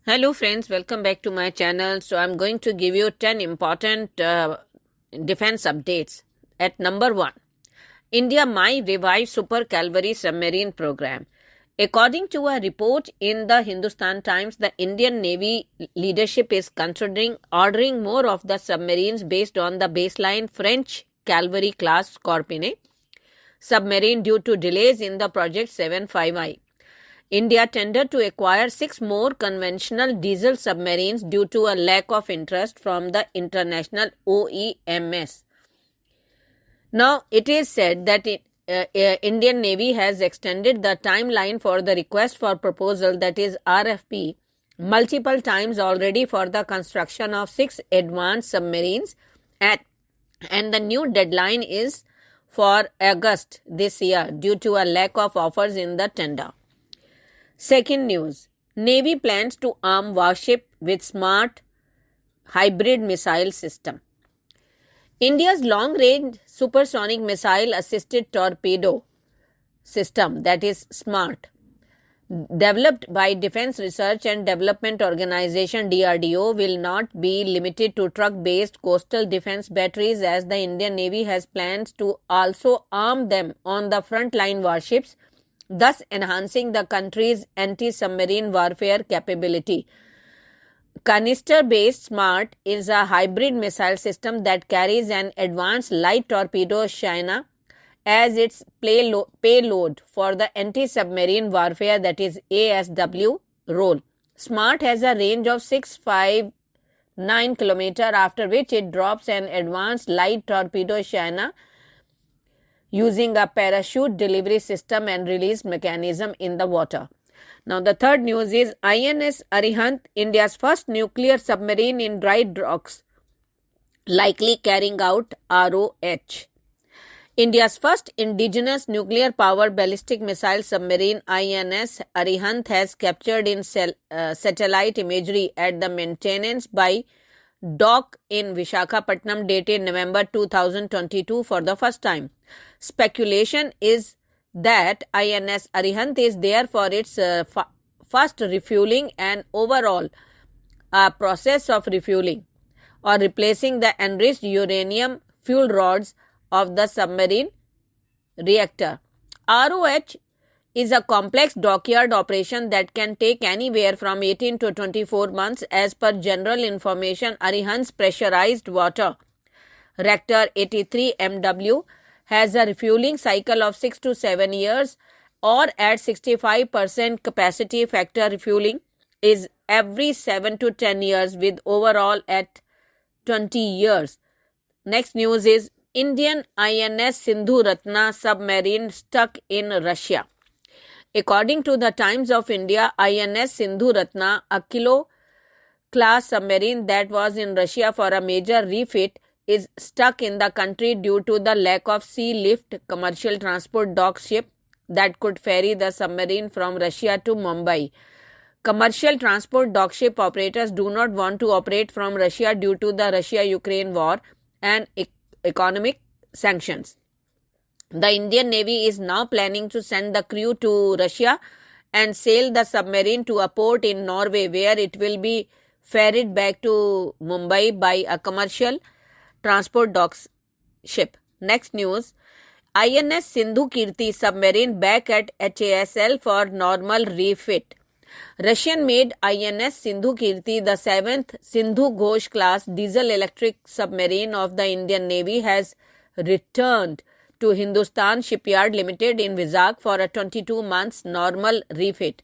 Hello friends, welcome back to my channel. So I'm going to give you 10 important defense updates. At number 1, India might revive Super Kalvari Submarine Program. According to a report in the Hindustan Times, the Indian Navy leadership is considering ordering more of the submarines based on the baseline French Kalvari class Scorpio submarine due to delays in the Project 75I. India tendered to acquire 6 more conventional diesel submarines due to a lack of interest from the international OEMs. Now, it is said that Indian Navy has extended the timeline for the request for proposal, that is RFP, multiple times already for the construction of 6 advanced submarines, and the new deadline is for August this year due to a lack of offers in the tender. Second news, Navy plans to arm warship with smart hybrid missile system. India's long-range supersonic missile-assisted torpedo system, that is SMART, developed by Defense Research and Development Organization DRDO, will not be limited to truck-based coastal defense batteries, as the Indian Navy has plans to also arm them on the frontline warships, thus enhancing the country's anti-submarine warfare capability. Canister-based SMART is a hybrid missile system that carries an advanced light torpedo china as its payload for the anti-submarine warfare, that is ASW role. SMART has a range of 659 km, after which it drops an advanced light torpedo china using a parachute delivery system and release mechanism in the water. Now, the third news is INS Arihant, India's first nuclear submarine in dry docks, likely carrying out ROH. India's first indigenous nuclear-powered ballistic missile submarine, INS Arihant, has captured in satellite imagery at the maintenance by dock in Visakhapatnam dated November 2022 for the first time. Speculation is that INS Arihant is there for its first refueling and overall process of refueling or replacing the enriched uranium fuel rods of the submarine reactor. ROH is a complex dockyard operation that can take anywhere from 18 to 24 months. As per general information, Arihant's pressurized water reactor 83 MW has a refueling cycle of 6 to 7 years, or at 65% capacity factor refueling is every 7 to 10 years, with overall at 20 years. Next news is Indian INS Sindhuratna submarine stuck in Russia. According to the Times of India, INS Sindhuratna, a kilo-class submarine that was in Russia for a major refit, is stuck in the country due to the lack of sea lift commercial transport dock ship that could ferry the submarine from Russia to Mumbai. Commercial transport dock ship operators do not want to operate from Russia due to the Russia-Ukraine war and economic sanctions. The Indian Navy is now planning to send the crew to Russia and sail the submarine to a port in Norway, where it will be ferried back to Mumbai by a commercial transport docks ship. Next news, INS Sindhukirti submarine back at HASL for normal refit. Russian-made INS Sindhukirti, the 7th Sindhu Ghosh class diesel-electric submarine of the Indian Navy, has returned to Hindustan Shipyard Limited in Vizag for a 22 months normal refit.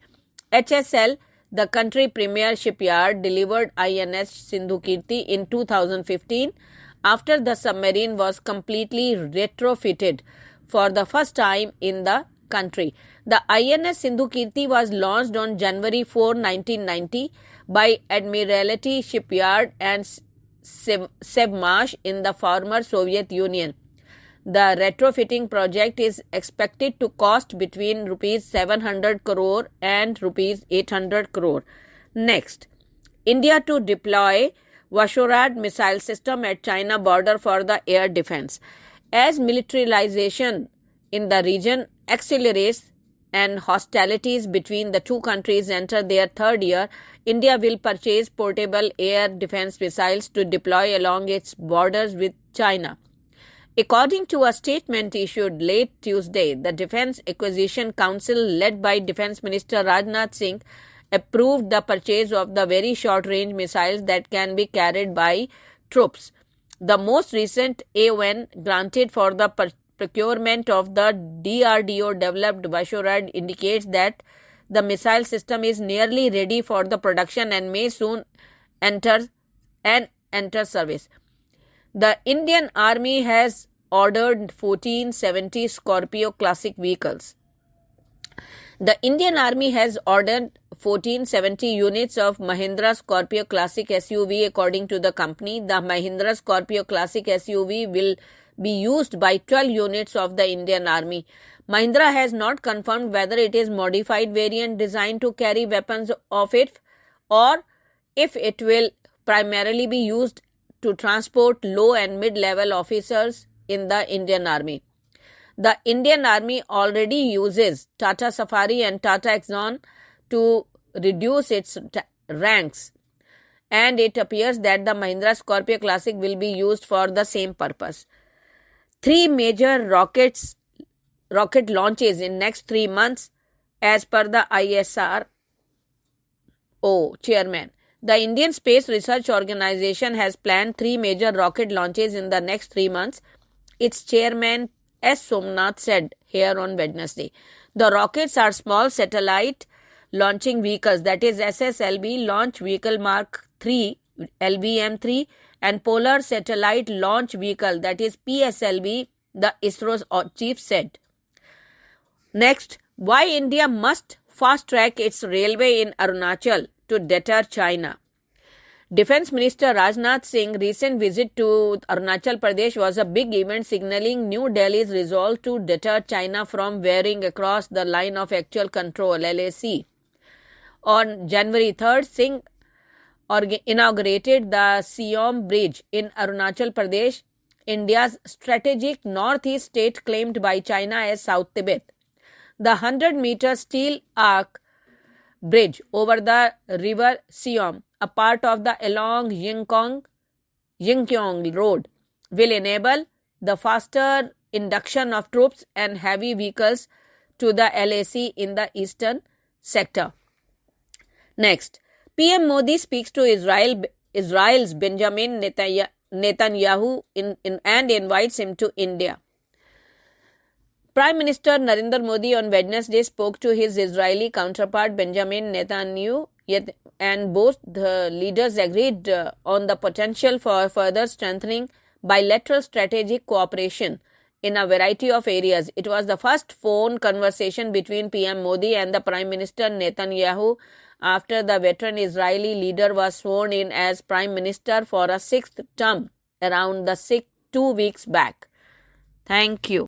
HSL, the country premier shipyard, delivered INS Sindhukirti in 2015 after the submarine was completely retrofitted for the first time in the country. The INS Sindhukirti was launched on January 4, 1990 by Admiralty Shipyard and Sevmash in the former Soviet Union. The retrofitting project is expected to cost between rupees 700 crore and rupees 800 crore. Next, India to deploy VSHORAD missile system at China border for the air defense. As militarization in the region accelerates, and hostilities between the two countries enter their third year, India will purchase portable air defense missiles to deploy along its borders with China. According to a statement issued late Tuesday, the Defense Acquisition Council, led by Defense Minister Rajnath Singh, approved the purchase of the very short-range missiles that can be carried by troops. The most recent A1 granted for the procurement of the DRDO-developed VSHORAD indicates that the missile system is nearly ready for the production and may soon enter service. The Indian Army has ordered 1470 Scorpio classic vehicles. The Indian Army has ordered 1470 units of Mahindra Scorpio Classic SUV. According to the company, the Mahindra Scorpio Classic SUV will be used by 12 units of the Indian Army. Mahindra has not confirmed whether it is modified variant designed to carry weapons of it or if it will primarily be used to transport low and mid-level officers in the Indian Army. The Indian Army already uses Tata Safari and Tata Exxon to reduce its ranks, and it appears that the Mahindra Scorpio Classic will be used for the same purpose. 3 major rocket launches in next 3 months as per the ISRO chairman. The Indian Space Research Organization has planned 3 major rocket launches in the next 3 months, its chairman S. Somnath said here on Wednesday. The rockets are small satellite launching vehicles, that is SSLV Launch Vehicle Mark 3 LVM3 and Polar Satellite Launch Vehicle, that is PSLV, the ISRO's chief said. Next, why India must fast track its railway in Arunachal to deter China. Defense Minister Rajnath Singh's recent visit to Arunachal Pradesh was a big event signaling New Delhi's resolve to deter China from veering across the line of actual control (LAC). On January 3rd, Singh inaugurated the Siom Bridge in Arunachal Pradesh, India's strategic northeast state claimed by China as South Tibet. The 100-meter steel arch bridge over the river Siom, a part of the along Yingkiong Road, will enable the faster induction of troops and heavy vehicles to the LAC in the eastern sector. Next, PM Modi speaks to Israel's Benjamin Netanyahu and invites him to India. Prime Minister Narendra Modi on Wednesday spoke to his Israeli counterpart Benjamin Netanyahu, and both the leaders agreed on the potential for further strengthening bilateral strategic cooperation in a variety of areas. It was the first phone conversation between PM Modi and the Prime Minister Netanyahu after the veteran Israeli leader was sworn in as Prime Minister for a 6th term around 2 weeks back. Thank you.